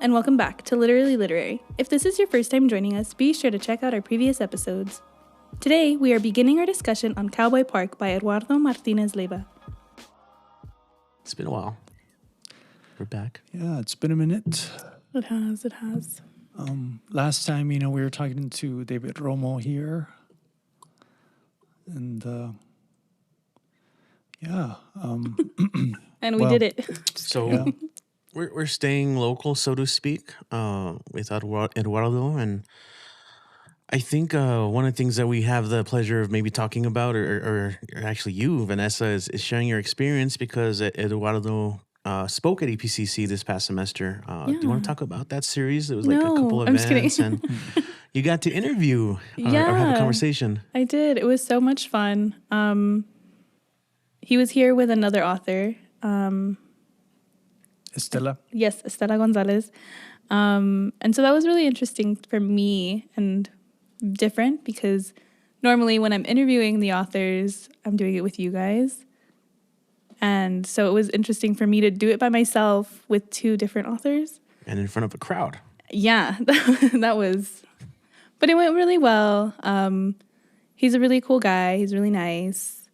and welcome back to Literally Literary. If this is your first time joining us, be sure to check out our previous episodes. Today, we are beginning our discussion on Cowboy Park by Eduardo Martinez-Leyva. It's been a while. We're back. Yeah, it's been a minute. It has. Last time, we were talking to David Romo here. And, And we did it. So yeah. we're staying local, so to speak, with Eduardo. And I think one of the things that we have the pleasure of maybe talking about, or actually you, Vanessa, is sharing your experience because Eduardo spoke at EPCC this past semester. Do you want to talk about that series? It was like a couple of events, and you got to interview or have a conversation. I did. It was so much fun. He was here with another author. Estela? Yes, Estela Gonzalez. And so that was really interesting for me and different because normally when I'm interviewing the authors, I'm doing it with you guys. And so it was interesting for me to do it by myself with two different authors. And in front of a crowd. Yeah, that was... But it went really well. He's a really cool guy. He's really nice.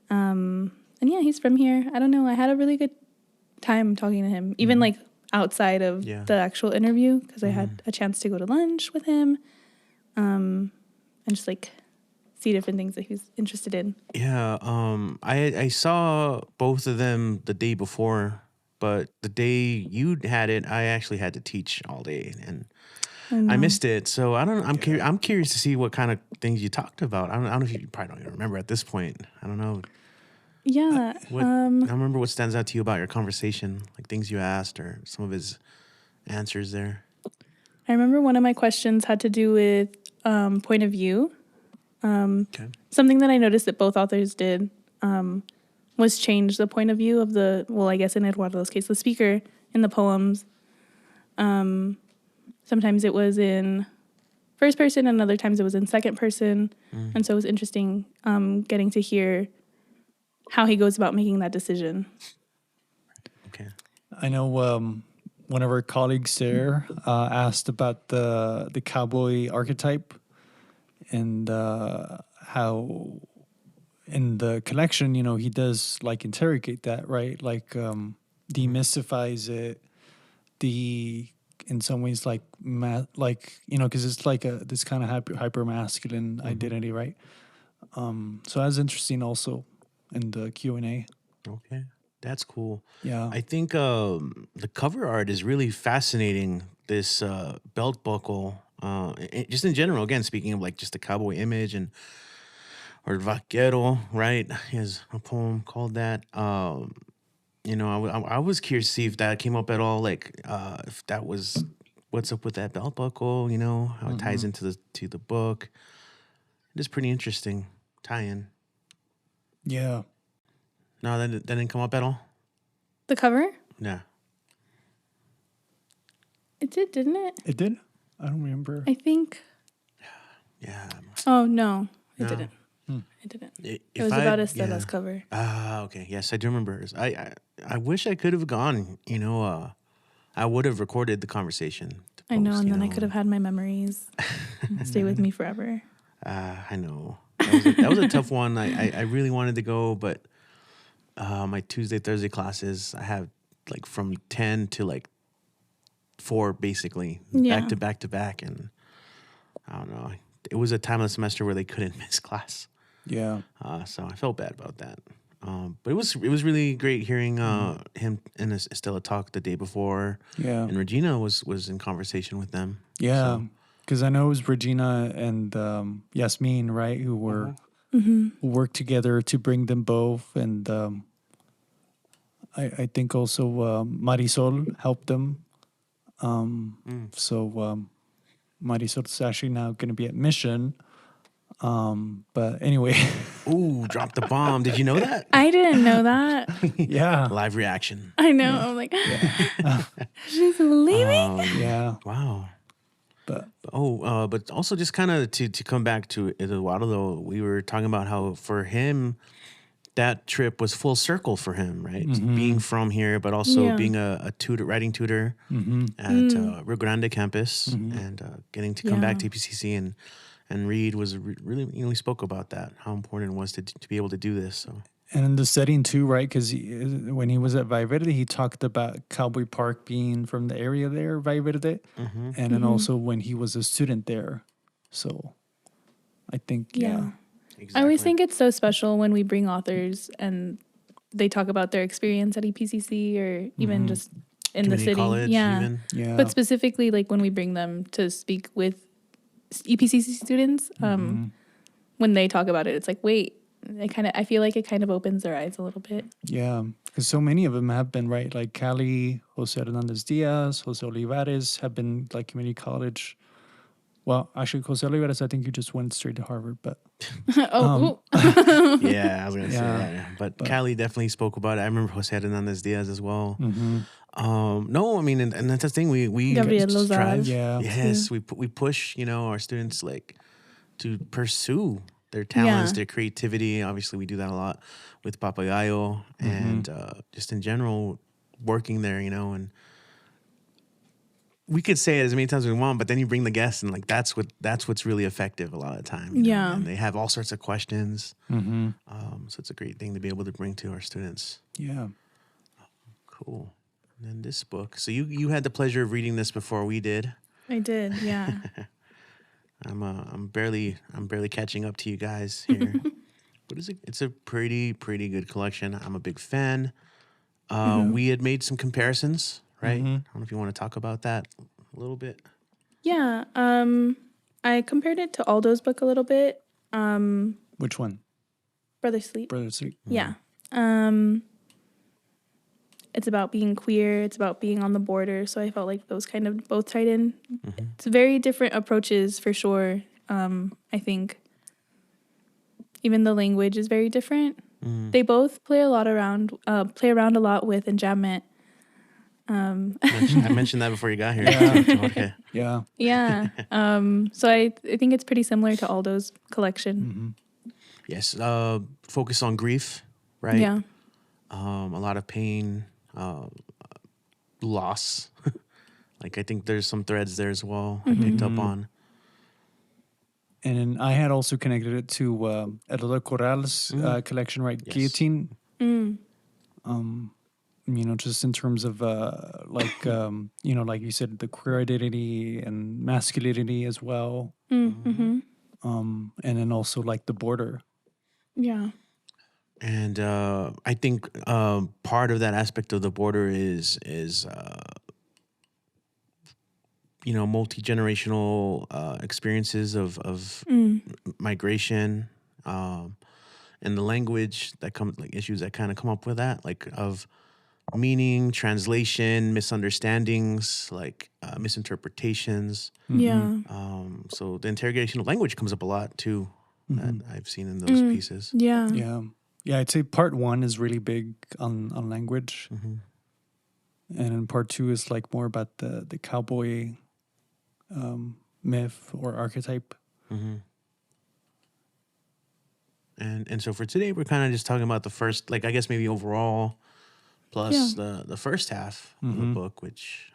And yeah, he's from here. I don't know. I had a really good time talking to him, even like outside of the actual interview, because I had a chance to go to lunch with him and just like see different things that he was interested in. Yeah, I saw both of them the day before, but the day you had it, I actually had to teach all day, and I missed it. So I don't. I'm curious to see what kind of things you talked about. I don't know if you probably don't even remember at this point. I don't know. Yeah. I don't remember what stands out to you about your conversation, like things you asked or some of his answers there. I remember one of my questions had to do with point of view. Something that I noticed that both authors did was change the point of view of I guess in Eduardo's case, the speaker in the poems. Sometimes it was in first person and other times it was in second person. And so it was interesting getting to hear how he goes about making that decision. Okay. I know one of our colleagues there asked about the cowboy archetype and how in the collection, he does like interrogate that, right? Like demystifies it. In some ways, like because it's like this kind of hyper masculine identity, right? So that's interesting also in the Q&A. Okay, that's cool. Yeah, I think the cover art is really fascinating. This belt buckle, just in general. Again, speaking of like just the cowboy image or vaquero, right? He has a poem called that. I was curious to see if that came up at all. Like, if that was what's up with that belt buckle. How it ties into the book. It is pretty interesting tie-in. yeah. No, that didn't come up at all? The cover? No. It did, didn't it? It did? I don't remember. I think. Yeah. Oh, no. It No. didn't. It didn't. It If was about Estela's cover. Okay. Yes, I do remember. I wish I could have gone. I would have recorded the conversation. I know, and then I could have had my memories stay with me forever. I know. That was a tough one. I really wanted to go, but my Tuesday, Thursday classes, I have like from 10 to like 4, basically, back to back to back. And I don't know. It was a time of the semester where they couldn't miss class. Yeah. So I felt bad about that. But it was really great hearing him and Estela talk the day before. Yeah. And Regina was in conversation with them. Yeah. Because I know it was Regina and Yasmin, right, who who worked together to bring them both. And I think also Marisol helped them. So Marisol's actually now going to be at Mission. But anyway. Ooh, dropped the bomb. Did you know that? I didn't know that. Yeah. Live reaction. I know. I'm like, she's leaving? Yeah. Wow. But also just kind of to come back to Eduardo, we were talking about how for him that trip was full circle for him, right? Being from here, but also Yeah. being a tutor, writing tutor at Rio Grande campus, and getting to come back to Yeah. EPCC and read was really, we spoke about that, how important it was to be able to do this. So And in the setting too, right? Because when he was at Valverde, he talked about Cowboy Park being from the area there, Valverde, and then also when he was a student there. So I think, Yeah. exactly. I always think it's so special when we bring authors and they talk about their experience at EPCC or even just in the Community city. college, Yeah. even. yeah, But specifically, like when we bring them to speak with EPCC students, when they talk about it, it's like, wait, I feel like it kind of opens their eyes a little bit. yeah. Because so many of them have been, right? Like Cali, Jose Hernandez Diaz, Jose Olivares have been like community college. Well, actually, Jose Olivares, I think you just went straight to Harvard, but Oh, Yeah, I was gonna say Yeah, that. Yeah. But Cali definitely spoke about it. I remember Jose Hernandez Diaz as well. No, I mean, and that's the thing. We Gabriel strive. Lozada, Yeah. Yes, we push. Our students like to pursue their talents, Yeah. their creativity. Obviously, we do that a lot with Papagallo and just in general working there. And we could say it as many times as we want, but then you bring the guests, and like that's what's really effective a lot of the time. Yeah. And they have all sorts of questions. So it's a great thing to be able to bring to our students. yeah. Cool. And then this book. So you had the pleasure of reading this before we did. I did. Yeah. I'm barely catching up to you guys here. What is it? It's a pretty good collection. I'm a big fan. We had made some comparisons, right? I don't know if you want to talk about that a little bit. Yeah. I compared it to Aldo's book a little bit. Which one? Brother Sleep. Brother Sleep. Yeah. It's about being queer. It's about being on the border. So I felt like those kind of both tied in. It's very different approaches for sure. I think even the language is very different. They both play around a lot with enjambment. I mentioned that before you got here. Okay. Yeah. Yeah. So I think it's pretty similar to Aldo's collection. Yes. Focus on grief, right? Yeah. A lot of pain, loss. Like I think there's some threads there as well. I picked up on. And then I had also connected it to Eduardo Corral's collection, right? Yes. Guillotine. Just in terms of like you said, the queer identity and masculinity as well. And then also like the border. Yeah. And I think part of that aspect of the border is multi-generational experiences of migration and the language that comes, like issues that kind of come up with that, like of meaning, translation, misunderstandings, like misinterpretations. Yeah. So the interrogation of language comes up a lot too, that I've seen in those pieces. Yeah. Yeah, I'd say part one is really big on language. And then part two is like more about the cowboy myth or archetype. And so for today, we're kind of just talking about the first, like I guess maybe overall, plus the first half of the book, which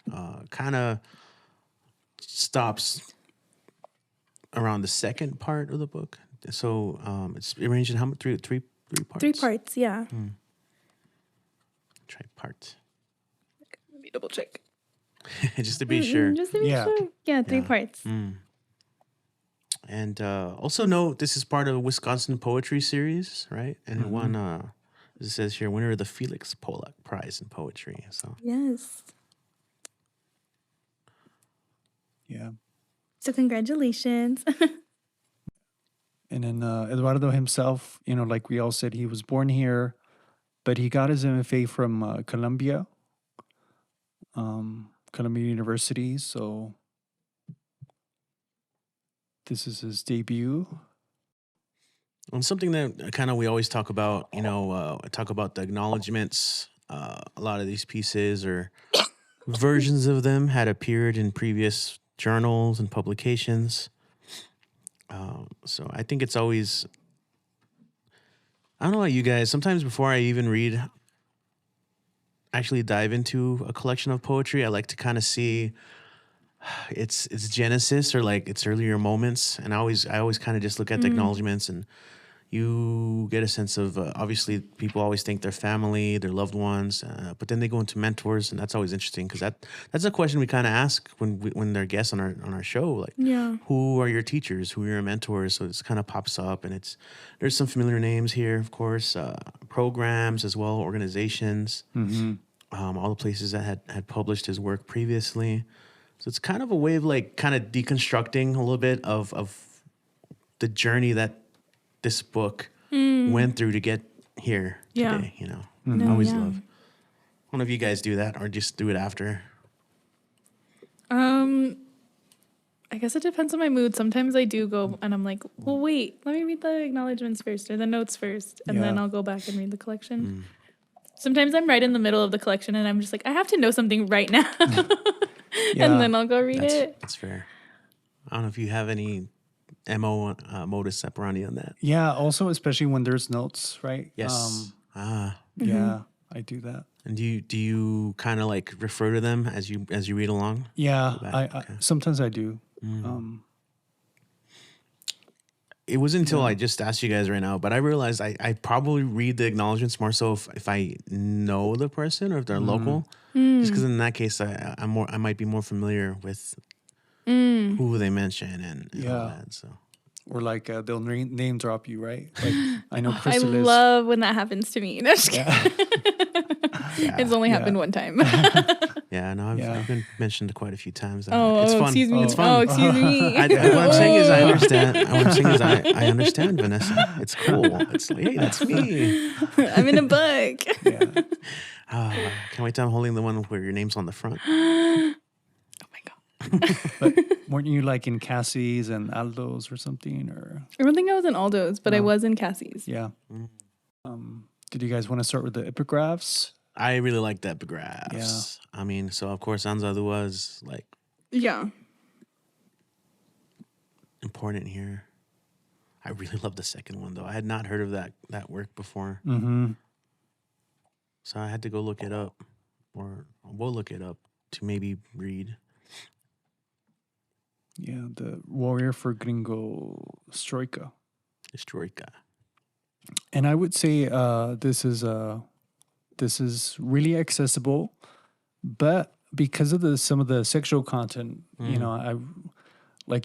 kind of stops around the second part of the book. So it's arranged in how much? Three parts? 3 parts. Yeah. Tripart. Let me double check. Just to be sure. Just to be sure. Yeah, 3 parts. And also note, this is part of the Wisconsin Poetry Series, right? And it won, as it says here, winner of the Felix Polak Prize in Poetry. So Yes. Yeah. So congratulations. And then Eduardo himself, like we all said, he was born here, but he got his MFA from Columbia University. So this is his debut. and something that kind of we always talk about, talk about the acknowledgments. A lot of these pieces or versions of them had appeared in previous journals and publications. So I think it's always I don't know about you guys. Sometimes before I even actually dive into a collection of poetry, I like to kind of see its genesis or like its earlier moments, and I always kind of just look at the acknowledgments, and you get a sense of obviously people always think their family, their loved ones, but then they go into mentors, and that's always interesting because that's a question we kind of ask when they're guests on our show, like Yeah. who are your teachers, who are your mentors? So it's kind of pops up, and there's some familiar names here, of course, programs as well, organizations, all the places that had published his work previously. So it's kind of a way of like kind of deconstructing a little bit of the journey that this book went through to get here Yeah. today, you know. No, I always yeah. love. I don't know if you guys do that or just do it after. I guess it depends on my mood. Sometimes I do go and I'm like, well, wait, let me read the acknowledgments first or the notes first, and then Yeah. I'll go back and read the collection. Sometimes I'm right in the middle of the collection and I'm just like, I have to know something right now. Yeah. And then I'll go read it. That's fair. I don't know if you have any modus operandi on that. Yeah. Also, especially when there's notes, right? Yes. Yeah, I do that. And do you kind of like refer to them as you read along? Yeah, back, I sometimes I do. It wasn't until I just asked you guys right now, but I realized I probably read the acknowledgments more so if I know the person or if they're local. Just because in that case, I might be more familiar with who they mention and all Yeah. that. So Or like they'll name drop you, right? Like I know I Crystal is. love when that happens to me. No, just kidding. It's only happened one time. yeah, no, Yeah. I've been mentioned quite a few times. Oh, It's fun. excuse me. It's fun. Oh, excuse me. What I'm saying is I understand. What I'm saying is I understand, Vanessa. It's cool. It's like, hey, that's me. I'm in a book. Yeah. Can't wait till I'm holding the one where your name's on the front. Oh my God. But weren't you like in Cassie's and Aldo's or something? Or I don't think I was in Aldo's, but I was in Cassie's. yeah. Did you guys want to start with the epigraphs? I really like the epigraphs. I mean, so of course Anzalua is like Yeah. important here. I really love the second one though. I had not heard of that work before. Mm-hmm. So I had to go look it up, or we'll look it up to maybe read. Yeah, the Warrior for Gringo Stroika. Historica. And I would say this is really accessible, but because of some of the sexual content, you know,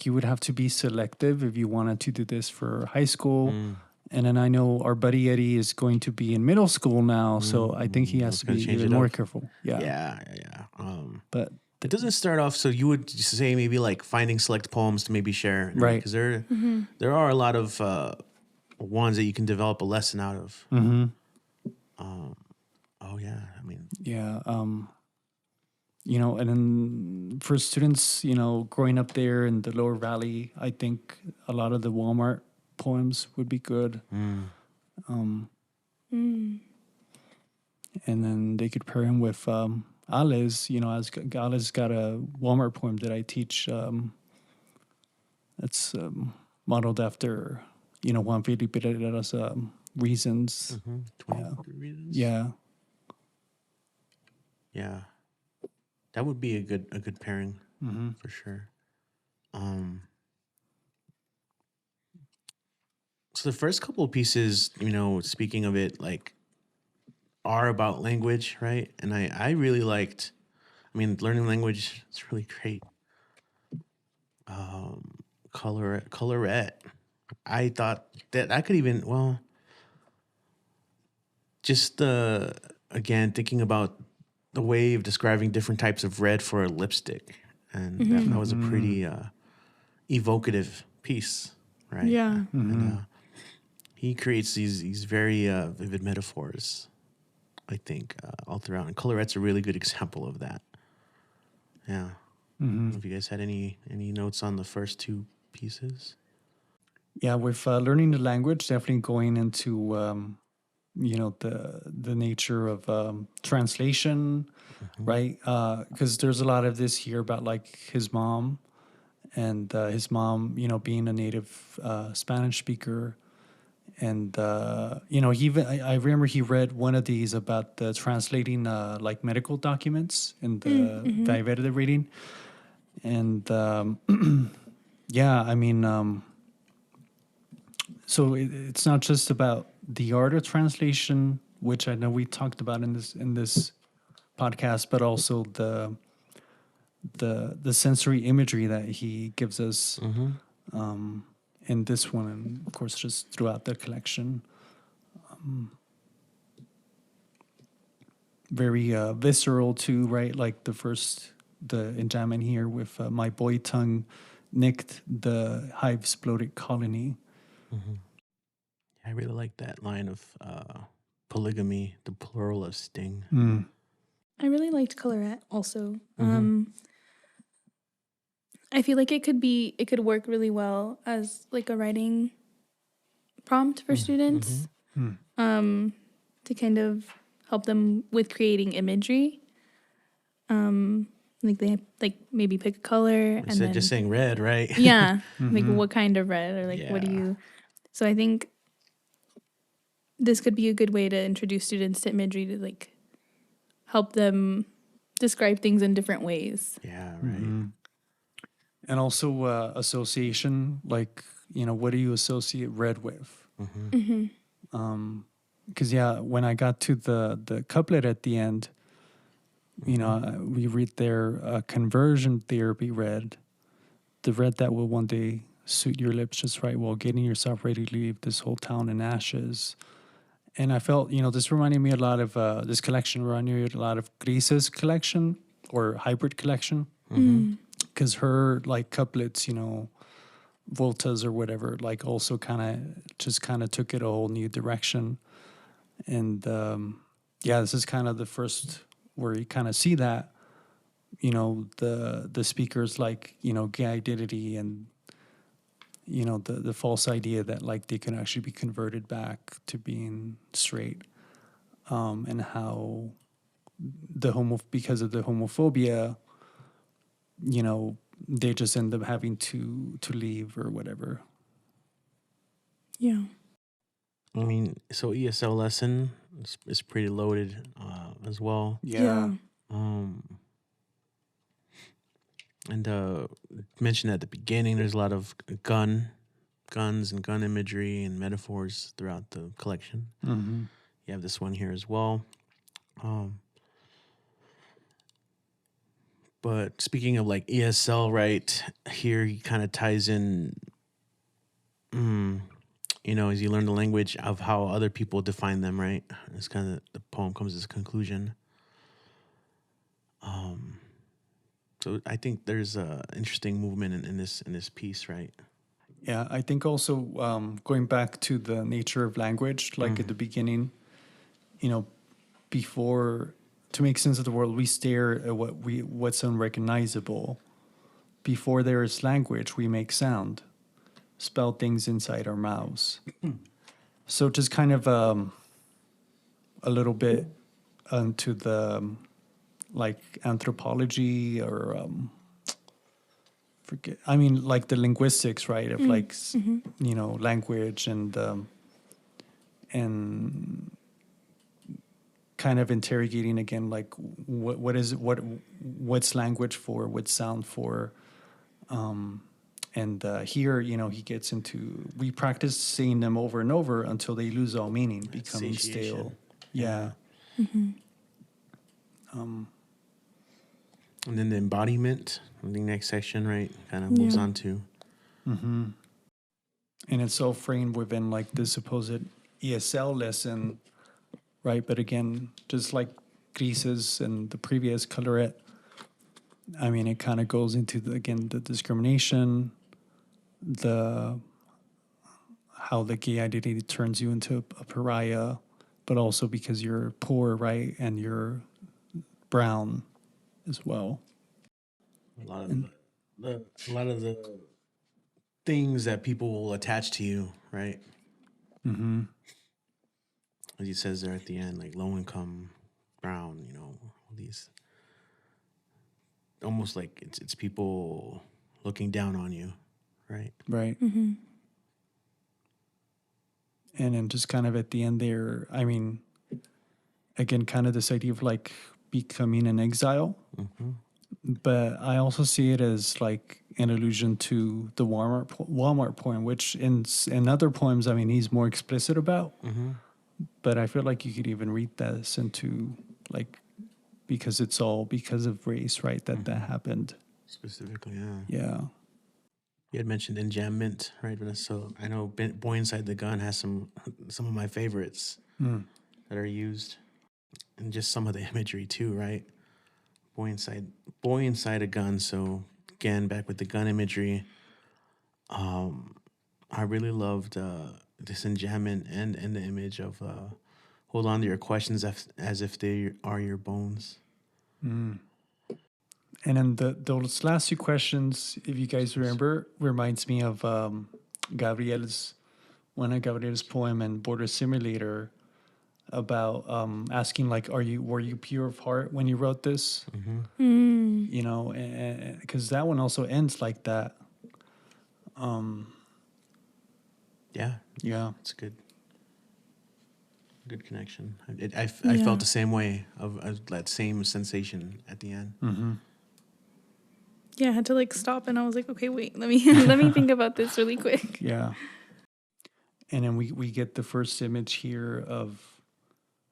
you would have to be selective if you wanted to do this for high school. And then I know our buddy Eddie is going to be in middle school now, so I think he has to gonna be change even it more up. careful. Yeah. Yeah. But It doesn't start off. So you would say maybe like finding select poems to maybe share, Right. Because there are a lot of ones that you can develop a lesson out of. Oh yeah, I mean, yeah, you know, and then for students, you know, growing up there in the Lower Valley, I think a lot of the Walmart poems would be good. And then they could pair him with Ali's, you know, Ali's got a Walmart poem that I teach. It's modeled after, you know, Juan Felipe Herrera's Reasons. 20 reasons. Yeah, that would be a good pairing for sure. So the first couple of pieces, you know, speaking of it, like, are about language, right? And I really liked. I mean, learning language is really great. Colorette. I thought that I could even just again thinking about the way of describing different types of red for a lipstick, and that was a pretty evocative piece, right? Yeah. And he creates these very vivid metaphors, I think, all throughout. And Colorette's a really good example of that. Yeah. I don't know if you guys had any notes on the first two pieces. Yeah, with learning the language, definitely going into you know, the nature of translation, right? Because there's a lot of this here about like his mom, and his mom, you know, being a native Spanish speaker, And he even I remember he read one of these about the translating like medical documents in the Viveda reading, and yeah, I mean, so it's not just about the art of translation, which I know we talked about in this podcast, but also the sensory imagery that he gives us in this one, and of course just throughout the collection. Very visceral too, right? Like the enjambment here with my boy tongue nicked the hive exploded colony. I really like that line of polygamy, the plural of sting. I really liked Colorette also. I feel like it could work really well as like a writing prompt for students, to kind of help them with creating imagery. Like they like maybe pick a color and Instead then of just saying red, right? yeah, like what kind of red or like what do Yeah. you? So I think this could be a good way to introduce students to imagery to like help them describe things in different ways. Yeah, right. And also association, like, what do you associate red with? Because when I got to the couplet at the end, we read there, conversion therapy red, the red that will one day suit your lips just right while getting yourself ready to leave this whole town in ashes. And I felt, this reminded me a lot of, this collection reminded me a lot of Grise's collection or hybrid collection. Because her, like, couplets, voltas or whatever, like, also kind of took it a whole new direction. And, this is kind of the first where you kind of see that, the speakers, like, gay identity and, the false idea that like they can actually be converted back to being straight, and how because of the homophobia, they just end up having to leave or whatever. Yeah. I mean, so ESL lesson is pretty loaded as well. Yeah. And mentioned at the beginning, there's a lot of guns and gun imagery and metaphors throughout the collection. You have this one here as well. But speaking of like ESL, right here, he kind of ties in, as you learn the language of how other people define them, right? It's kind of the poem comes to a conclusion. So I think there's a interesting movement in this piece, right? Yeah, I think also going back to the nature of language, like at the beginning, before, to make sense of the world, we stare at what's unrecognizable. Before there is language, we make sound, spell things inside our mouths. So just kind of a little bit into the like anthropology or like the linguistics, right, of like language and kind of interrogating again, like what's language for, what's sound for, and here he gets into, we practice saying them over and over until they lose all meaning, becoming stale. Yeah. And then the embodiment, I think next section, right, kind of moves on to. And it's all framed within like the supposed ESL lesson, right? But again, just like Grises and the previous Colorette, I mean, it kind of goes into the discrimination, how the gay identity turns you into a pariah, but also because you're poor, right, and you're brown as well. A lot of the things that people will attach to you, right? As he says there at the end, like low income, brown, all these, almost like it's people looking down on you, right? Right. And then just kind of at the end there, I mean, again, kind of this idea of like becoming an exile. But I also see it as like an allusion to the Walmart poem, which in other poems, I mean, he's more explicit about. But I feel like you could even read this into like, because it's all because of race, right? That happened. Specifically, yeah. Yeah. You had mentioned enjambment, right? So I know Boy Inside the Gun has some of my favorites that are used, and just some of the imagery too, right? Boy inside a gun. So again, back with the gun imagery. I really loved this enjambment and the image of hold on to your questions as if they are your bones. And then those last two questions, if you guys remember, reminds me of one of Gabriel's poem in Border Simulator about asking like, were you pure of heart when you wrote this? You know, because that one also ends like that. Yeah, Yeah. it's a good connection. I felt the same way of that same sensation at the end. Yeah, I had to like stop and I was like, okay, wait, let me let me think about this really quick. Yeah. And then we get the first image here of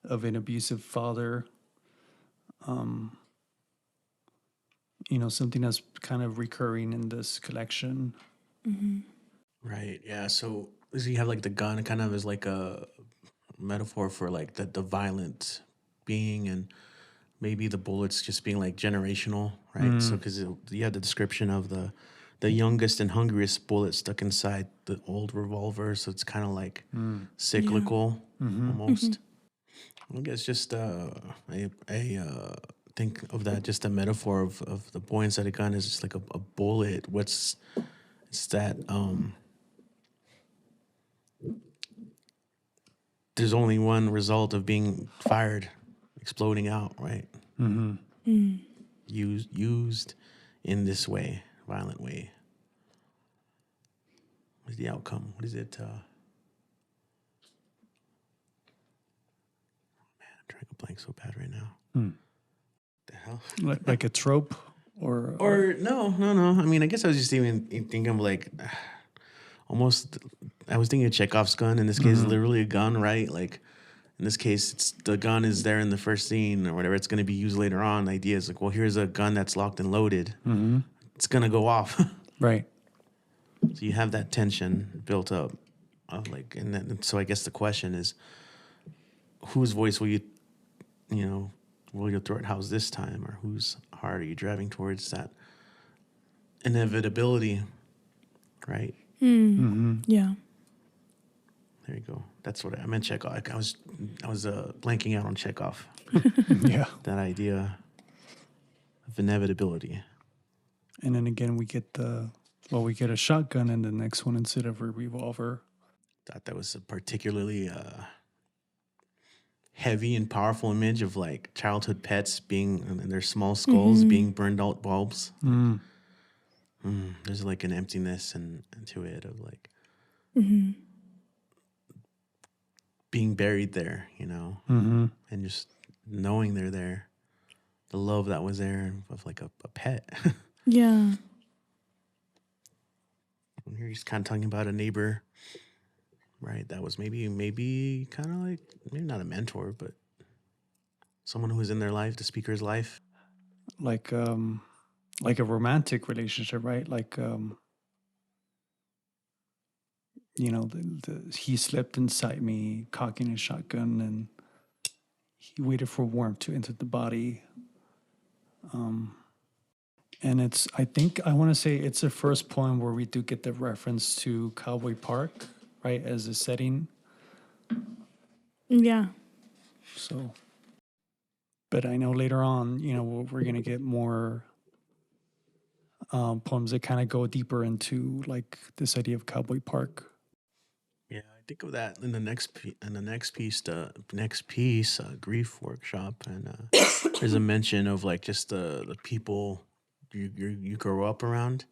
an abusive father. You know, something that's kind of recurring in this collection. Right. Yeah. So you have like the gun kind of as like a metaphor for like the violent being, and maybe the bullets just being like generational, right? So because you have the description of the youngest and hungriest bullet stuck inside the old revolver, so it's kind of like cyclical almost. I guess just think of that, just a metaphor of the boy inside a gun is just like a bullet. It's that there's only one result of being fired, exploding out, right? Used in this way, violent way. What's the outcome? What is it? Man, I'm trying to blank so bad right now. The hell? Like a trope or No. I mean, I guess I was just even thinking of like almost. I was thinking of Chekhov's gun. In this case, literally a gun, right? Like in this case, it's the gun is there in the first scene or whatever. It's going to be used later on. The idea is like, well, here's a gun that's locked and loaded. It's going to go off. right. So you have that tension built up, of like, and then so I guess the question is, whose voice will you throw at house this time, or whose heart are you driving towards that inevitability, right? Yeah. There you go. That's what I meant. Chekhov. I was blanking out on Chekhov. Yeah. That idea of inevitability. And then again, we get a shotgun in the next one instead of a revolver. Thought that was a particularly heavy and powerful image of like childhood pets being and their small skulls being burned out bulbs. There's like an emptiness and to it of like being buried there, you know, and just knowing they're there. The love that was there of like a pet. Yeah. And you're just kind of talking about a neighbor, right? That was maybe kind of like, maybe not a mentor, but someone who was in their life, the speaker's life. Like a romantic relationship, right? Like you know, he slept inside me, cocking his shotgun, and he waited for warmth to enter the body. And I think I want to say it's the first poem where we do get the reference to Cowboy Park, right, as a setting. Yeah. So, but I know later on, you know, we're going to get more poems that kind of go deeper into like this idea of Cowboy Park. Yeah, I think of that in the next piece, grief workshop, and there's a mention of like just the people you grow up around.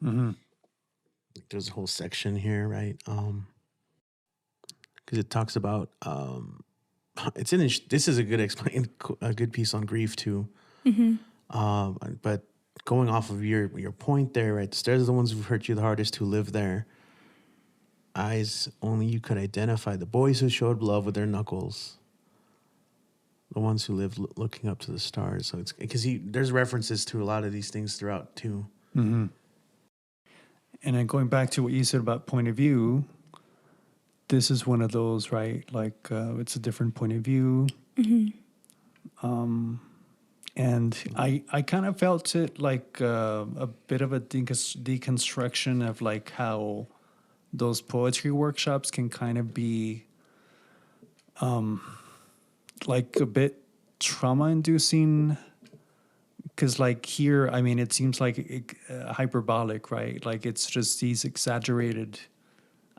There's a whole section here, right? because it talks about it's in this is a good piece on grief too. But going off of your point there, right? The stairs are the ones who've hurt you the hardest, who live there. Eyes only you could identify. The boys who showed love with their knuckles. The ones who live looking up to the stars. So it's because there's references to a lot of these things throughout too. And then going back to what you said about point of view, this is one of those, right? Like it's a different point of view. And I kind of felt it like a bit of a deconstruction of like how those poetry workshops can kind of be like a bit trauma-inducing. Because like here, I mean, it seems like hyperbolic, right? Like it's just these exaggerated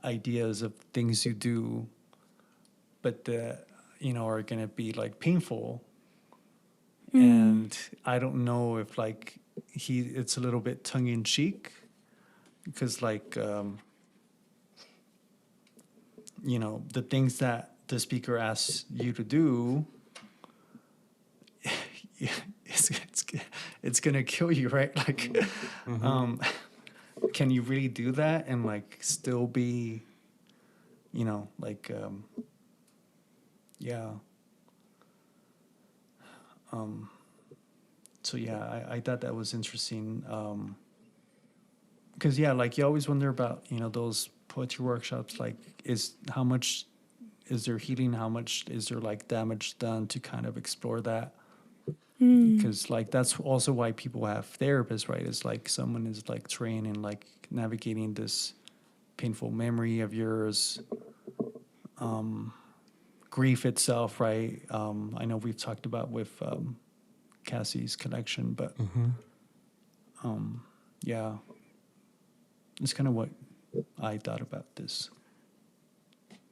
ideas of things you do, but are going to be like painful. And I don't know if like it's a little bit tongue in cheek, because like the things that the speaker asks you to do, it's gonna kill you, right? Like, can you really do that and like still be, like, yeah. So yeah, I thought that was interesting. Because yeah, like you always wonder about those poetry workshops. Like, how much is there healing? How much is there like damage done to kind of explore that? Because like that's also why people have therapists, right? It's like someone is like trained in like navigating this painful memory of yours, grief itself, right? I know we've talked about with Cassie's collection, but yeah, it's kind of what I thought about this.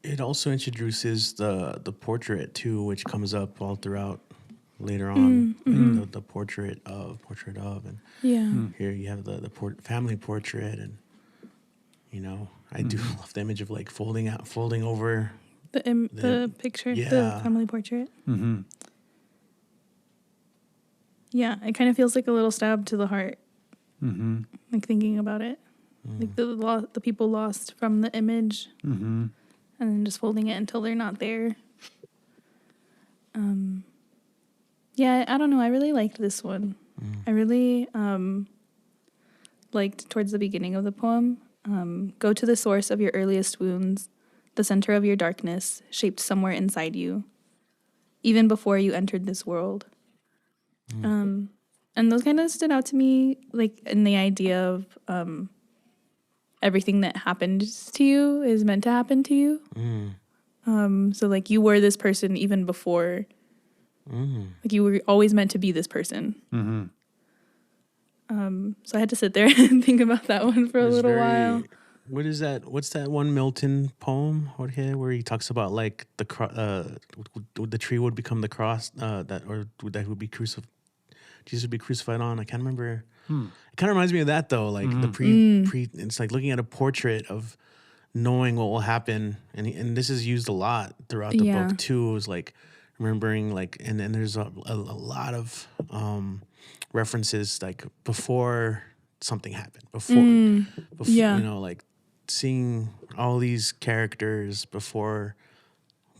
It also introduces the portrait too, which comes up all throughout later on. The portrait of, and here you have the family portrait, and I do love the image of like folding over the picture, the family portrait. Yeah, it kind of feels like a little stab to the heart. Like thinking about it, like the people lost from the image, and then just folding it until they're not there. Yeah, I don't know. I really liked this one. I really liked towards the beginning of the poem. Go to the source of your earliest wounds, the center of your darkness, shaped somewhere inside you, even before you entered this world. And those kind of stood out to me, like in the idea of everything that happens to you is meant to happen to you. So like you were this person even before. Like you were always meant to be this person. So I had to sit there and think about that one for a little while. What is that? What's that one Milton poem where he talks about like the tree would become the cross that would be crucified. Jesus would be crucified on. I can't remember. It kind of reminds me of that though. Like the pre. It's like looking at a portrait of knowing what will happen, and this is used a lot throughout the book too. It was like remembering like, and then there's a lot of references like before something happened, before like seeing all these characters before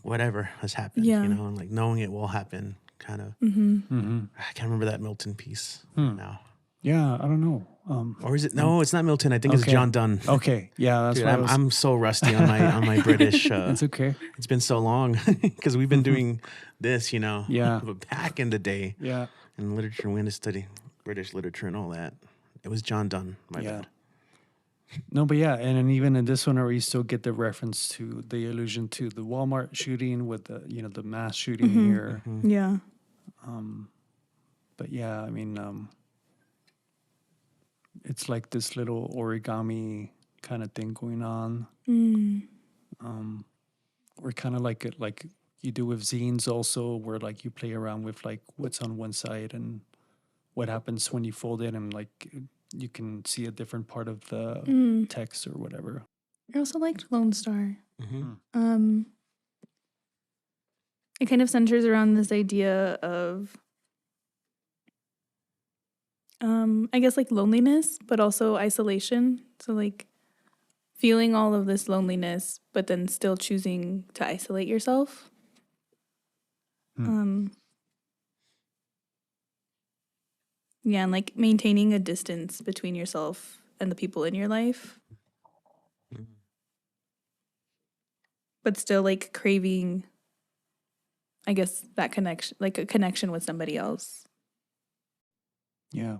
whatever has happened, and like knowing it will happen, kind of. I can't remember that Milton piece now. Yeah, I don't know. Or is it? No, it's not Milton. I think it's John Donne. Okay, yeah, that's Dude, I'm so rusty on my British. It's okay. It's been so long because we've been doing this, Yeah. But back in the day, in literature, we had to study British literature and all that. It was John Donne. My bad. No, but yeah, and then even in this one, where you still get the reference to the allusion to the Walmart shooting with the the mass shooting here. Yeah. But yeah, I mean, it's like this little origami kind of thing going on. Or kind of like you do with zines also, where like you play around with like what's on one side and what happens when you fold it, and like you can see a different part of the text or whatever. I also liked Lone Star. it kind of centers around this idea of, I guess, like loneliness, but also isolation. So, like, feeling all of this loneliness, but then still choosing to isolate yourself. Yeah, and like maintaining a distance between yourself and the people in your life, but still like craving, I guess, that connection, like a connection with somebody else. Yeah.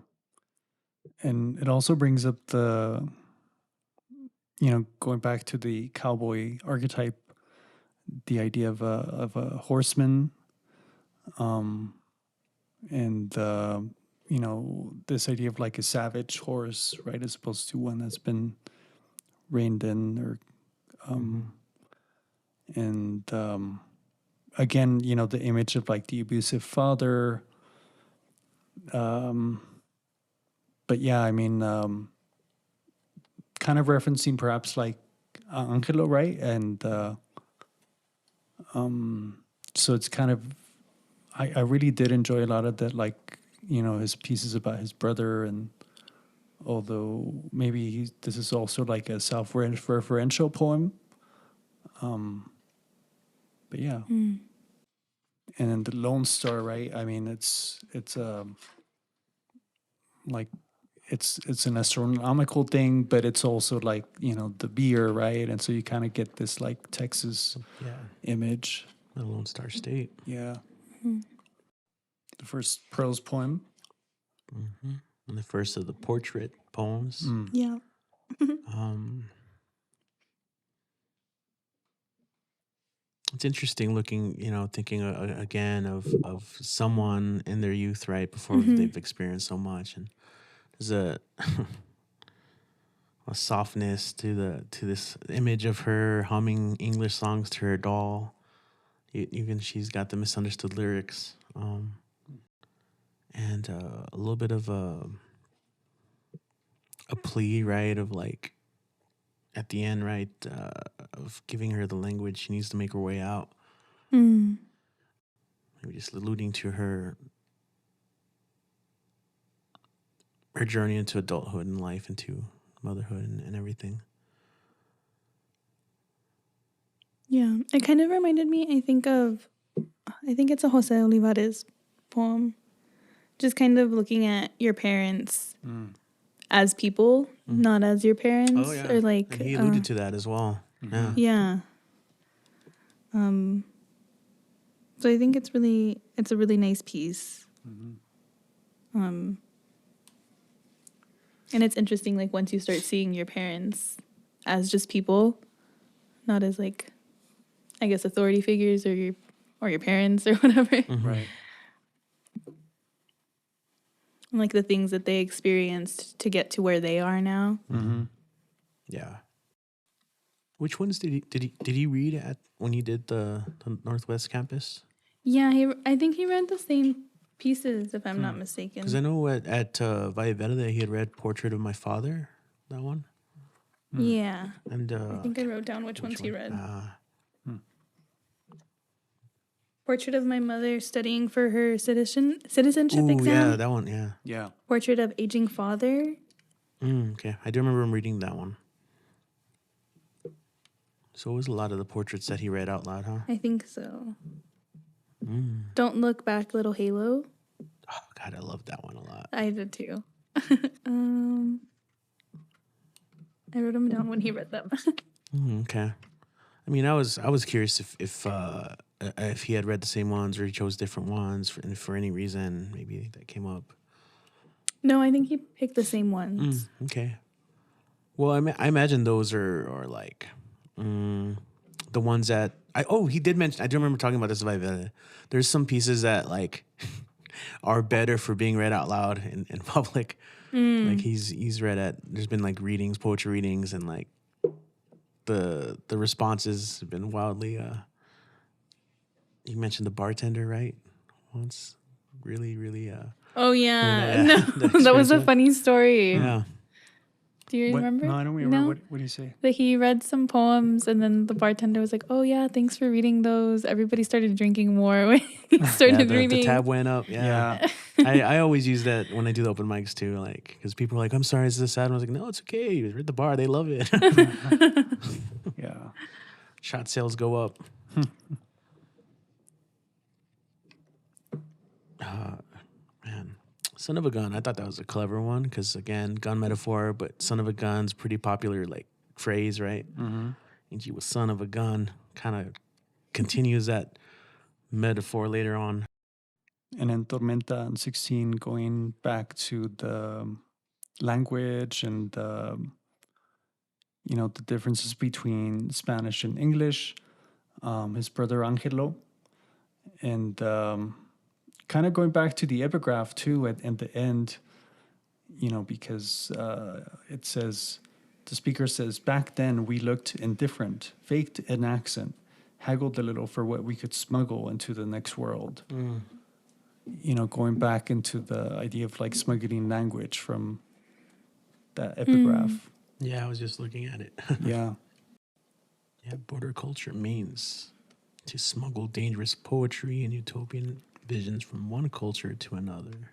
And it also brings up the, going back to the cowboy archetype, the idea of a horseman, and this idea of like a savage horse, right, as opposed to one that's been reined in, or and again, the image of like the abusive father. But yeah, I mean, kind of referencing perhaps like Angelo, right? And so it's kind of, I really did enjoy a lot of that, like, his pieces about his brother. And although maybe this is also like a self-referential poem. But yeah. And then the Lone Star, right? I mean, it's like, it's an astronomical thing, but it's also like, the beer, right? And so you kind of get this like Texas image. The Lone Star State. Yeah. The first prose poem. And the first of the portrait poems. Yeah. It's interesting looking, thinking again of someone in their youth, right, before they've experienced so much, and there's a softness to this image of her humming English songs to her doll. Even she's got the misunderstood lyrics, and a little bit of a plea, right, of like at the end, right, of giving her the language she needs to make her way out. Maybe just alluding to her journey into adulthood and life, into motherhood and everything. Yeah, it kind of reminded me, I think it's a Jose Olivares poem. Just kind of looking at your parents as people, not as your parents. Oh, yeah. Or like, and he alluded to that as well. Yeah. Yeah. So I think it's a really nice piece. And it's interesting, like, once you start seeing your parents as just people, not as like, I guess, authority figures or your parents or whatever. Right. And like the things that they experienced to get to where they are now. Yeah. Which ones did he read at when he did the Northwest campus? Yeah, I think he read the same pieces, if I'm not mistaken. Because I know at Valle Verde he had read Portrait of My Father, that one. Yeah. And I think I wrote down which ones he read. Ah. Portrait of My Mother Studying for Her Citizenship Ooh, Exam. yeah, that one, yeah. Yeah. Portrait of Aging Father. Okay, I do remember him reading that one. So it was a lot of the portraits that he read out loud, huh? I think so. Don't Look Back, Little Halo. Oh, God, I love that one a lot. I did too. I wrote them down when he read them. Okay. I mean, I was curious if he had read the same ones or he chose different ones for any reason. Maybe that came up. No, I think he picked the same ones. Okay. Well, I imagine those are like the ones that he did mention. I do remember talking about this. There's some pieces that like are better for being read out loud in public. Like he's read at. There's been like poetry readings, and like the responses have been wildly. You mentioned the bartender, right? Once, really. Oh yeah, Yeah, no, that was a funny story. Yeah. Do you What? remember? No, I don't remember. No? What do you say? That he read some poems and then the bartender was like, "Oh yeah, thanks for reading those." Everybody started drinking more when he started the reading. tab went up. Yeah. I always use that when I do the open mics too, like because people are like, "I'm sorry, is this sad?" And I was like, "No, it's okay. You read the bar, they love it." Yeah. Shot sales go up. Man, son of a gun. I thought that was a clever one because again, gun metaphor, but son of a gun's pretty popular like phrase, right? Mm-hmm. And he was son of a gun. Kind of continues that metaphor later on. And then Tormenta and 16 going back to the language and the differences between Spanish and English. His brother Angelo, and kind of going back to the epigraph too at the end. Because it says, the speaker says, back then we looked indifferent, faked an accent, haggled a little for what we could smuggle into the next world. Going back into the idea of like smuggling language from that epigraph. Yeah, I was just looking at it. Yeah. Yeah, border culture means to smuggle dangerous poetry and utopian visions from one culture to another.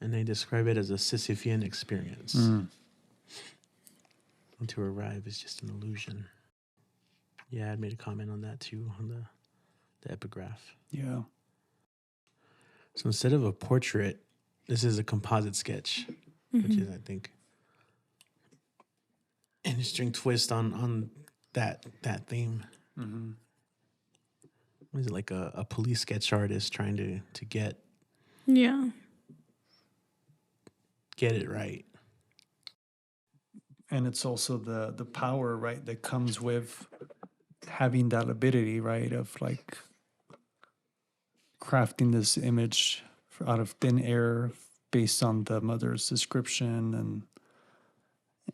And they describe it as a Sisyphean experience. And to arrive is just an illusion. Yeah, I made a comment on that too, on the epigraph. Yeah. So instead of a portrait, this is a composite sketch, which is, I think, an interesting twist on that theme. Mm-hmm. What is it, like a police sketch artist trying to get it right? And it's also the power, right, that comes with having that ability, right, of like crafting this image out of thin air based on the mother's description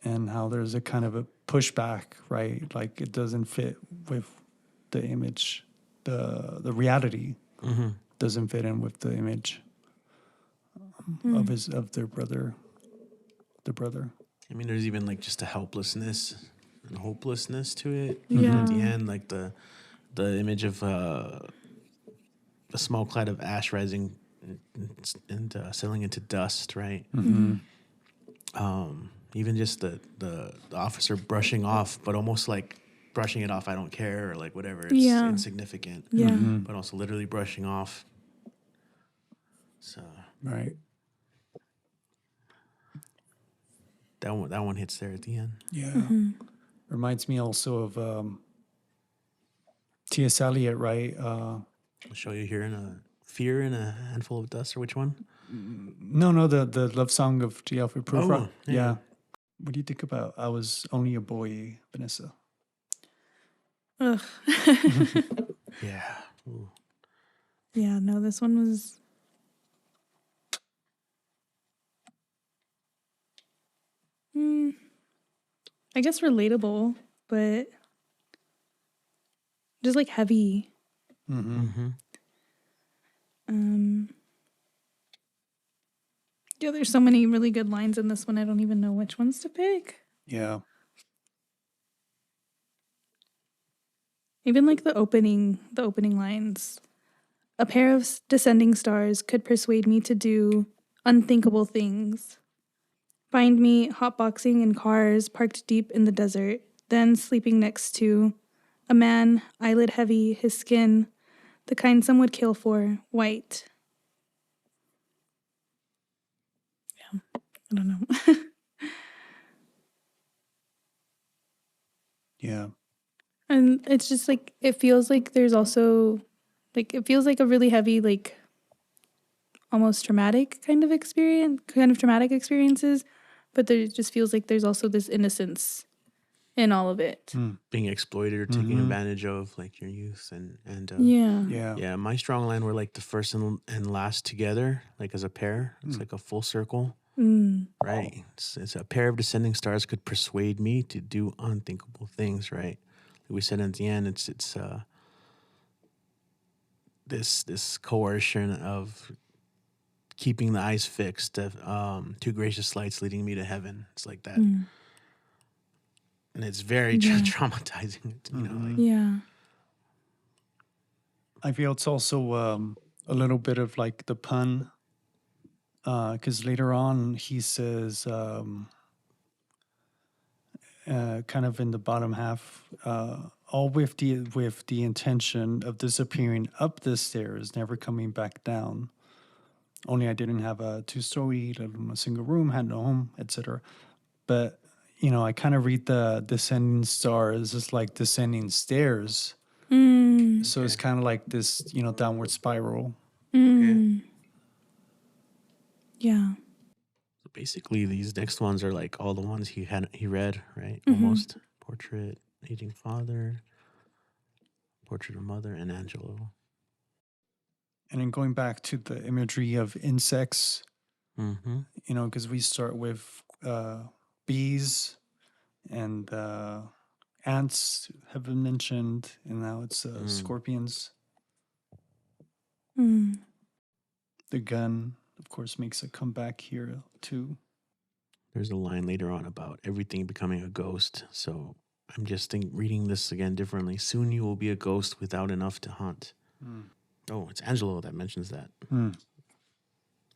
and how there's a kind of a pushback, right? Like it doesn't fit with the image, the reality doesn't fit in with the image of their brother. I mean, there's even like just a helplessness and hopelessness to it. Yeah. At the end, like the image of a small cloud of ash rising and settling into dust, right? Even just the officer brushing off, but almost like brushing it off, I don't care, or like whatever, it's insignificant. Yeah. But also literally brushing off. So Right. that one hits there at the end. Yeah. Reminds me also of T.S. Eliot, right? I'll show you here in a Fear in a Handful of Dust, or which one? No, the love song of G. Alfred Prufrock. Yeah. What do you think about I Was Only a Boy, Vanessa? Ugh. Yeah. Ooh. Yeah, no, this one was... I guess relatable, but just like heavy. Yeah, there's so many really good lines in this one. I don't even know which ones to pick. Yeah. Even like the opening lines. A pair of descending stars could persuade me to do unthinkable things. Find me hotboxing in cars parked deep in the desert, then sleeping next to a man, eyelid heavy, his skin, the kind some would kill for, white. Yeah, I don't know. Yeah. And it's just like, it feels like there's also, like, it feels like a really heavy, like, almost traumatic kind of traumatic experiences, but there just feels like there's also this innocence in all of it. Being exploited or taken advantage of, like your youth and Yeah. my strong line were like the first and last together, like as a pair. It's like a full circle, right? It's a pair of descending stars could persuade me to do unthinkable things, right? Like we said at the end, it's this coercion of keeping the eyes fixed. Two gracious lights leading me to heaven. It's like that, Mm. and it's very Yeah. traumatizing. Like Yeah. I feel it's also a little bit of like the pun, because later on he says, kind of in the bottom half, all with the intention of disappearing up the stairs, never coming back down. Only I didn't have a 2-story, lived in a single room, had no home, etc. But I kind of read the descending stars as like descending stairs. Mm. So it's kind of like this, downward spiral. Mm. Yeah. so basically, these next ones are like all the ones he read, right? Mm-hmm. Almost portrait, aging father, portrait of mother, and Angelo. And then going back to the imagery of insects, Mm-hmm. because we start with bees and ants have been mentioned, and now it's scorpions. Mm. The gun, of course, makes a comeback here too. There's a line later on about everything becoming a ghost. So I'm just reading this again differently. Soon you will be a ghost without enough to hunt. Mm. Oh, it's Angelo that mentions that. Mm.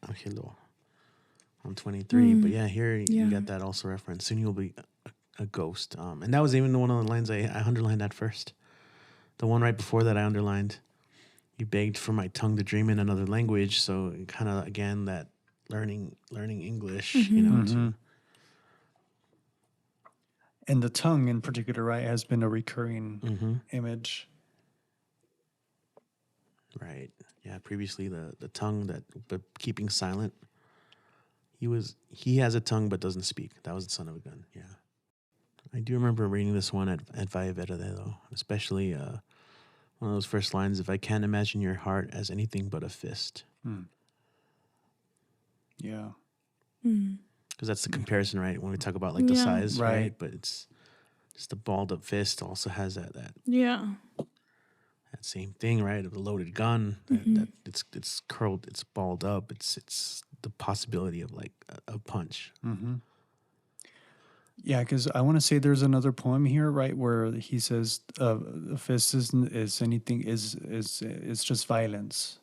Angelo. I'm 23, but yeah, here you Yeah. got that also reference. Soon you'll be a ghost. And that was even one of the lines I underlined at first. The one right before that I underlined. You begged for my tongue to dream in another language. So kind of again that learning English, Mhm. And the tongue in particular, right, has been a recurring image. Right. Yeah. Previously, the tongue but keeping silent. He has a tongue but doesn't speak. That was the son of a gun. Yeah. I do remember reading this one at Via Verde though, especially one of those first lines. If I can't imagine your heart as anything but a fist, Yeah. Mm. because that's the comparison, right? When we talk about like the Yeah. size, Right. right? But it's just the balled up fist also has that Yeah. same thing, right? Of the loaded gun, that it's curled, it's balled up. It's the possibility of like a punch. Mm-hmm. Yeah, because I want to say there's another poem here, right, where he says, "A fist is anything is just violence."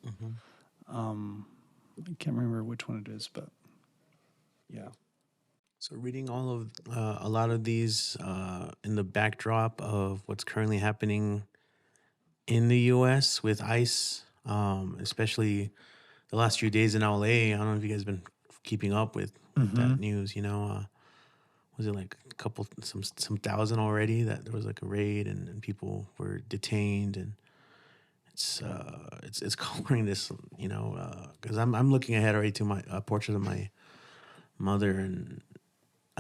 I can't remember which one it is, but yeah. So reading all of a lot of these in the backdrop of what's currently happening in the U.S. with ICE, especially the last few days in LA. I don't know if you guys been keeping up with that news. Was it like a couple some thousand already that there was like a raid and people were detained, and it's coloring this, because I'm looking ahead already to my portrait of my mother and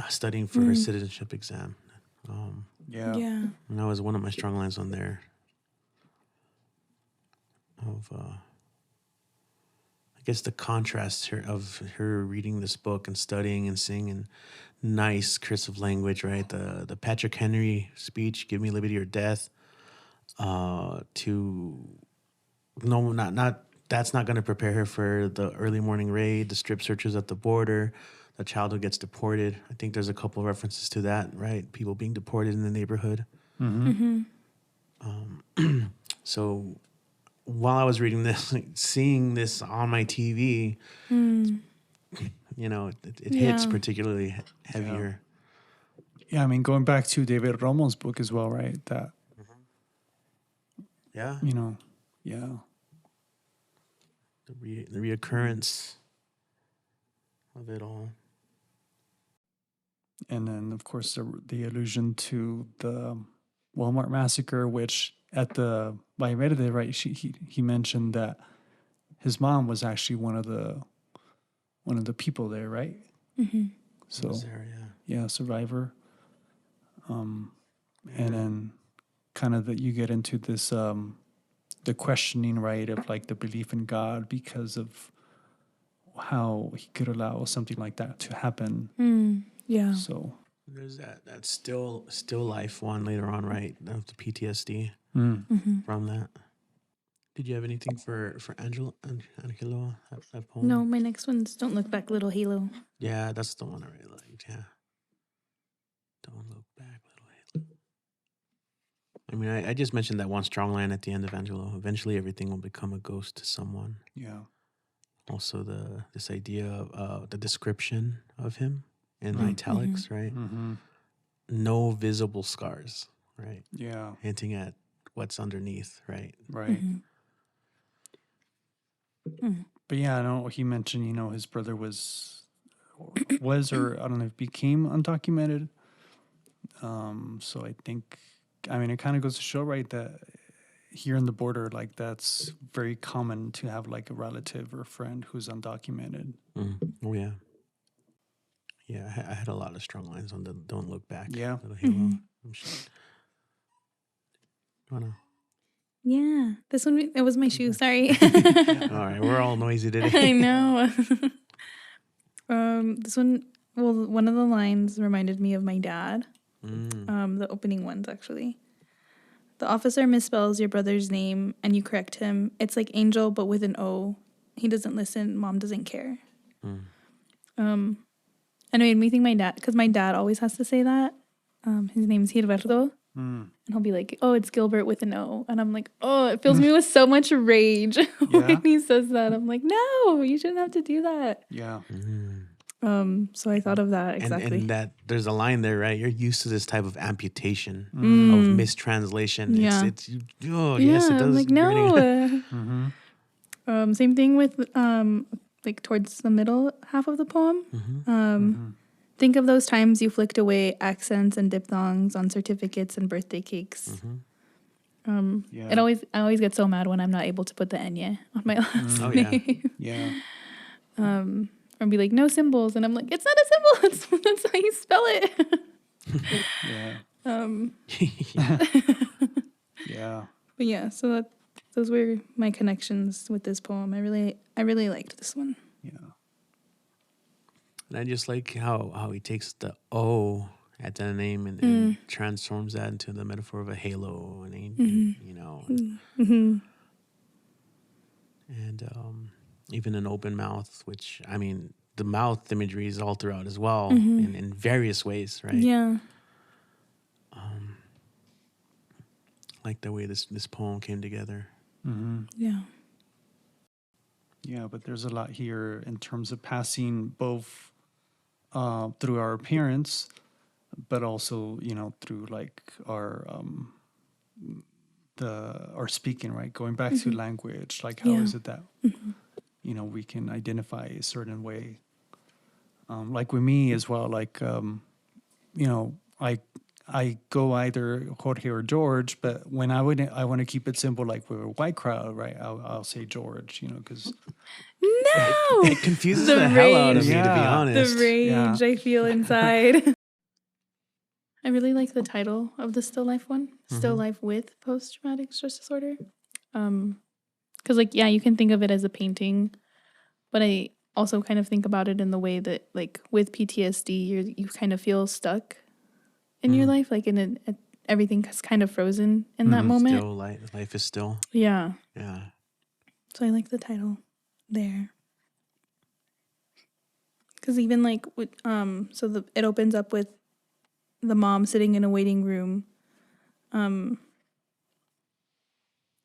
studying for her citizenship exam. Yeah. Yeah. And that was one of my strong lines on there of, I guess, the contrast of her reading this book and studying and singing nice cursive language, right? The Patrick Henry speech, "Give me liberty or death," to no, not that's not going to prepare her for the early morning raid, the strip searches at the border, the child who gets deported. I think there's a couple of references to that, right? People being deported in the neighborhood. So while I was reading this, like, seeing this on my TV, it hits Yeah. particularly heavier. Yeah, I mean, going back to David Romo's book as well, right? That, Yeah, yeah. the reoccurrence of it all. And then, of course, the allusion to the Walmart massacre, which at the by Verde, right? He mentioned that his mom was actually one of the people there, right? So Was there, yeah. yeah, survivor. And then kind of that you get into this the questioning, right, of like the belief in God because of how he could allow something like that to happen. Yeah. So There's that still life one later on, right? Of the PTSD mm. from that. Did you have anything for Angelo? That poem? No, my next one's Don't Look Back, Little Halo. Yeah, that's the one I really liked. Yeah. Don't look back, little Halo. I mean, I just mentioned that one strong line at the end of Angelo. Eventually, everything will become a ghost to someone. Yeah. Also, this idea of the description of him in Mm. italics, right? Mm-hmm. No visible scars, right? Yeah. Hinting at what's underneath, right? Right. But yeah, I know he mentioned, his brother was or I don't know if became undocumented. So I think, I mean, it kind of goes to show, right, that here in the border, like that's very common to have like a relative or friend who's undocumented. Oh yeah, yeah. I had a lot of strong lines on the "Don't Look Back." Yeah. Little Halo. I'm sure. Wanna? Yeah, this one, it was my shoe. Sorry. All right, we're all noisy today. I know. This one, well, one of the lines reminded me of my dad. The opening ones, actually. The officer misspells your brother's name and you correct him. It's like Angel, but with an O. He doesn't listen. Mom doesn't care. And it made me think my dad, because my dad always has to say that. His name's Eduardo. And he'll be like, oh, it's Gilbert with an O. And I'm like, oh, it fills me with so much rage when he says that. I'm like, no, you shouldn't have to do that. Yeah. So I thought of that exactly. And that there's a line there, right? You're used to this type of amputation of mistranslation. Yeah. Yes, it does. I'm like, no. Same thing with like towards the middle half of the poem. Think of those times you flicked away accents and diphthongs on certificates and birthday cakes. I always get so mad when I'm not able to put the enye on my last name. Yeah. Or be like, no symbols, and I'm like, it's not a symbol. That's how you spell it. Yeah. But yeah, so those were my connections with this poem. I really liked this one. Yeah. And I just like how he takes the O at the name and transforms that into the metaphor of a halo, and and even an open mouth, which I mean, the mouth imagery is all throughout as well, in various ways, right? Yeah. Like the way this poem came together. Yeah. Yeah, but there's a lot here in terms of passing both through our appearance, but also, through like our our speaking, right? Going back to language, like how is it that we can identify a certain way? Like with me as well, like I go either Jorge or George, but when I want to keep it simple, like with a white crowd, right? I'll say George, because no, it confuses the hell out of me, to be Yeah. honest. the rage I feel inside. I really like the title of the Still Life one, Still Life with Post-Traumatic Stress Disorder. Because like, yeah, you can think of it as a painting, but I also kind of think about it in the way that like with PTSD, you kind of feel stuck in your life, like everything's kind of frozen in that moment. Still, life is still. Yeah. Yeah. So I like the title there. Because even like with it opens up with the mom sitting in a waiting room. And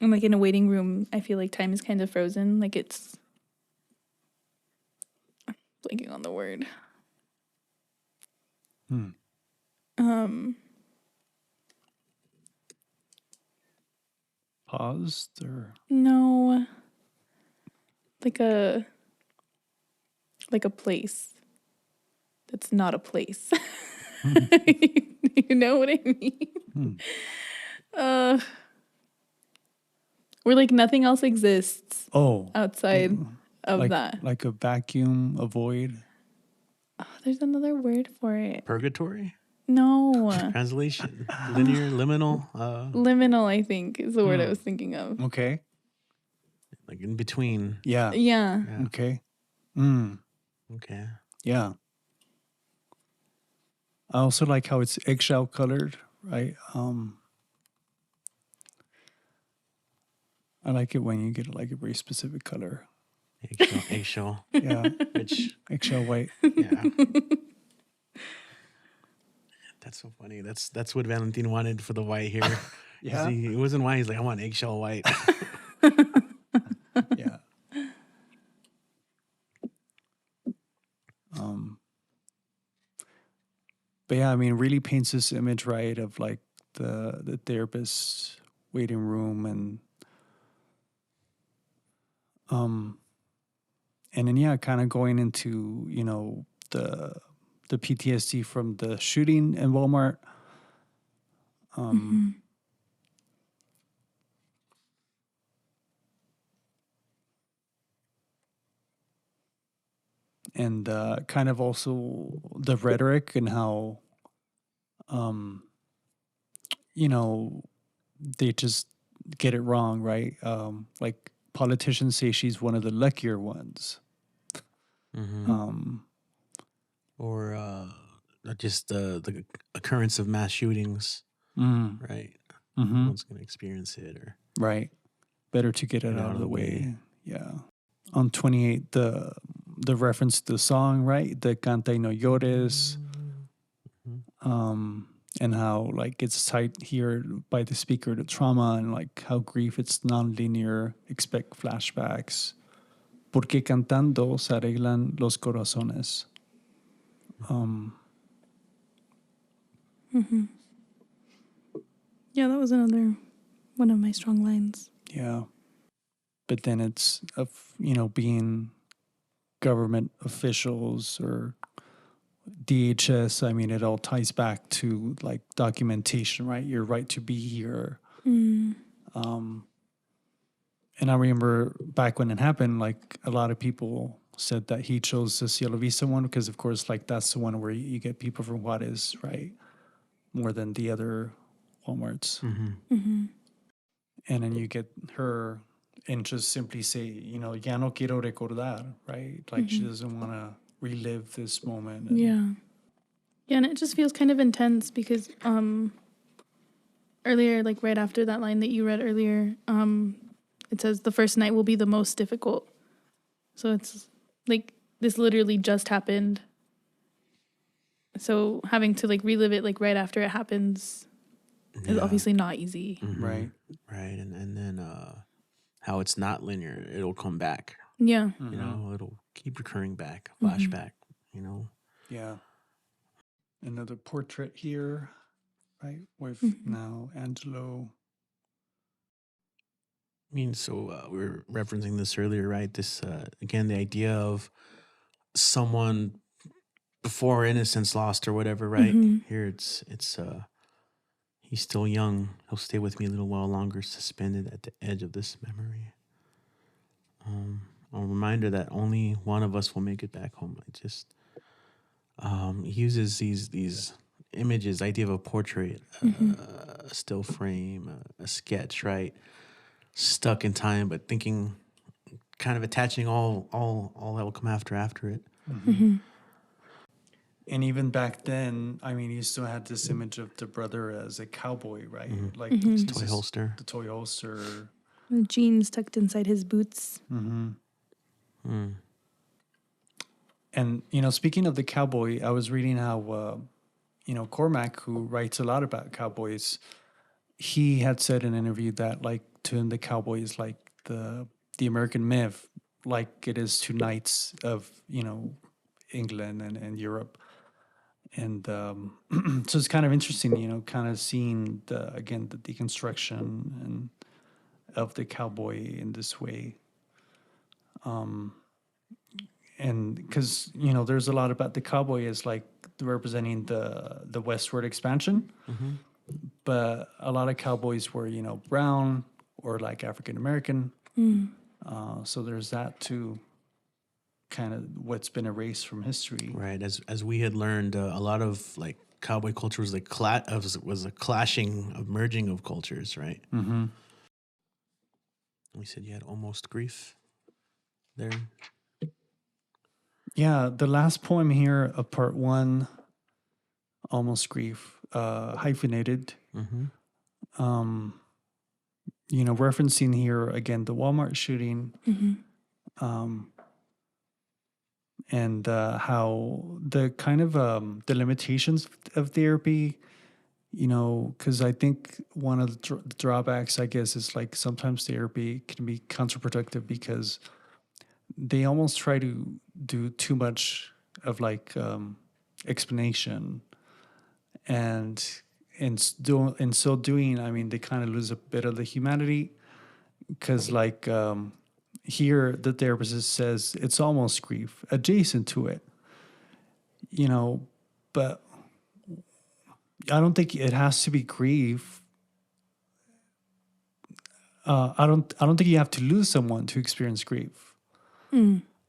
like in a waiting room, I feel like time is kind of frozen. Like it's, I'm blanking on the word. Paused or No. Like a place that's not a place. You know what I mean? Where like nothing else exists outside of that. like a vacuum, a void. Oh, there's another word for it. Purgatory? No. Translation. Linear, liminal. Liminal, I think, is the word I was thinking of. Okay. Like in between. Yeah. Yeah. Okay. Okay. Yeah. I also like how it's eggshell colored, right? I like it when you get like a very specific color. Eggshell. Yeah, Which, eggshell white. yeah. That's so funny. That's what Valentin wanted for the white here. Yeah, It wasn't white. He's like, I want eggshell white. yeah. Um, but yeah, I mean, really paints this image, right, of like the therapist's waiting room and then yeah, kind of going into the PTSD from the shooting in Walmart. And kind of also the rhetoric and how you know they just get it wrong, right? Like politicians say she's one of the luckier ones. Or just the occurrence of mass shootings, right? No one's going to experience it or Right. Better to get it out of the way. Yeah. On 28, the reference to the song, right? The Canta y no llores. And how like it's tied here by the speaker to trauma and like how grief it's non-linear, expect flashbacks. Porque cantando se arreglan los corazones. Yeah, that was another one of my strong lines. Yeah. But then it's of, being government officials or DHS. I mean, it all ties back to like documentation, right? Your right to be here. And I remember back when it happened, like a lot of people said that he chose the Cielo Vista one because, of course, like that's the one where you get people from Juarez, right? More than the other Walmarts. And then you get her and just simply say, ya no quiero recordar, right? Like she doesn't want to relive this moment. Yeah, and it just feels kind of intense because earlier, like right after that line that you read earlier, it says the first night will be the most difficult. So it's like this literally just happened. So having to like relive it like right after it happens is obviously not easy. Right. Right. And then how it's not linear. It'll come back. Yeah. You know, it'll keep recurring back, flashback, Yeah. Another portrait here, right? With now Angelo. I mean, so we were referencing this earlier, right? This, again, the idea of someone before innocence lost or whatever, right? Here it's he's still young. He'll stay with me a little while longer, suspended at the edge of this memory. A reminder that only one of us will make it back home. I just he uses these images, idea of a portrait, a still frame, a sketch, right? Stuck in time, but thinking, kind of attaching all that will come after it. And even back then, I mean, you still had this image of the brother as a cowboy, right? Like Toy holster. The toy holster. The jeans tucked inside his boots. And, speaking of the cowboy, I was reading how, Cormac, who writes a lot about cowboys, he had said in an interview that, like, to him, the cowboy is like the American myth, like it is to knights of, England and Europe. And so it's kind of interesting, kind of seeing the deconstruction and of the cowboy in this way. And because, there's a lot about the cowboy as like representing the westward expansion. But a lot of cowboys were, brown or like African American. So there's that too. Kind of what's been erased from history, right? As we had learned, a lot of like cowboy culture was like was a clashing, of merging of cultures, right? We said you had almost grief there. Yeah, the last poem here of part 1, almost grief, hyphenated. referencing here again the Walmart shooting, and how the kind of the limitations of therapy, because I think one of the drawbacks, I guess, is like sometimes therapy can be counterproductive because they almost try to do too much of like explanation, and in so doing, I mean, they kind of lose a bit of the humanity, because like here the therapist says it's almost grief adjacent to it, but I don't think it has to be grief. I don't think you have to lose someone to experience grief.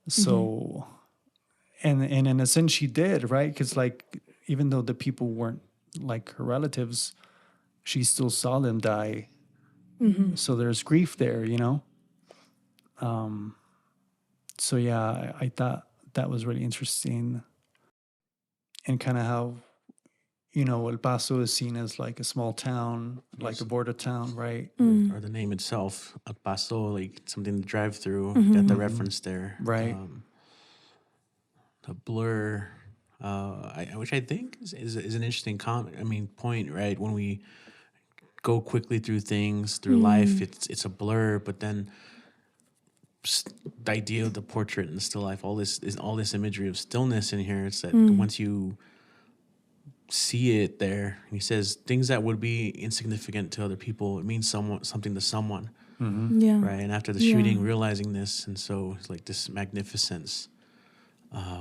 So, and in a sense she did, right? Because like, even though the people weren't like her relatives, she still saw them die. So there's grief there, So yeah, I thought that was really interesting, and kind of how, El Paso is seen as like a small town, like a border town, right? Or the name itself, El Paso, like something to drive through. Got the reference there, Right. The blur, which I think is an interesting point, right? When we go quickly through things, through life, it's a blur, but then the idea of the portrait and the still life, all this imagery of stillness in here. It's that once you see it there, he says things that would be insignificant to other people, it means something to someone. Yeah. Right. And after the shooting, realizing this, and so it's like this magnificence,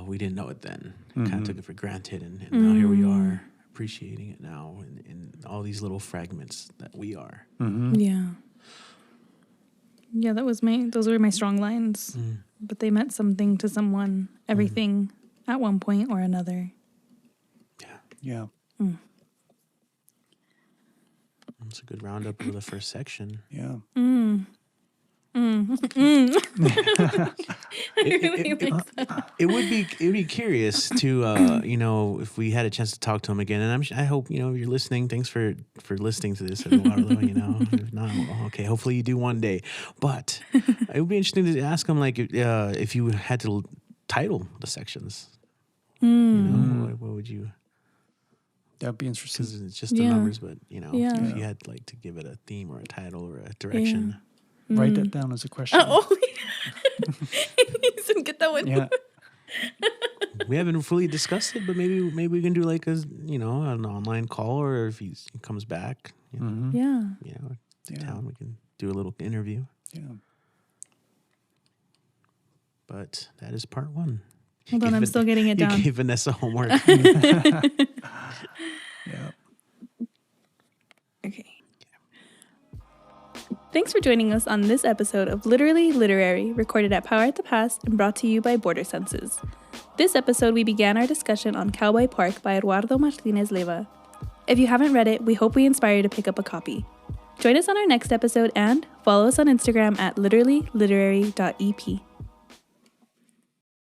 we didn't know it then. Kind of took it for granted, and now here we are appreciating it now in all these little fragments that we are. Yeah, those were my strong lines. But they meant something to someone, everything at one point or another. Yeah. It's a good roundup of the first section. Yeah. It would be curious to if we had a chance to talk to him again, and I hope you're listening. Thanks for listening to this, Eduardo. If not, well, okay, hopefully you do one day. But it would be interesting to ask him, like, if you had to title the sections, what would you? That'd be interesting. Because it's just the numbers, but if you had like to give it a theme or a title or a direction. Write that down as a question. You didn't get that one. Yeah. We haven't fully discussed it, but maybe we can do like an online call, or if he comes back, to town, we can do a little interview. Yeah. But that is part 1. Hold on, I'm still getting it down. You gave Vanessa homework. Yeah. Okay. Thanks for joining us on this episode of Literally Literary, recorded at Power at the Past and brought to you by Border Senses. This episode, we began our discussion on Cowboy Park by Eduardo Martinez-Leyva. If you haven't read it, we hope we inspire you to pick up a copy. Join us on our next episode and follow us on Instagram at literallyliterary.ep.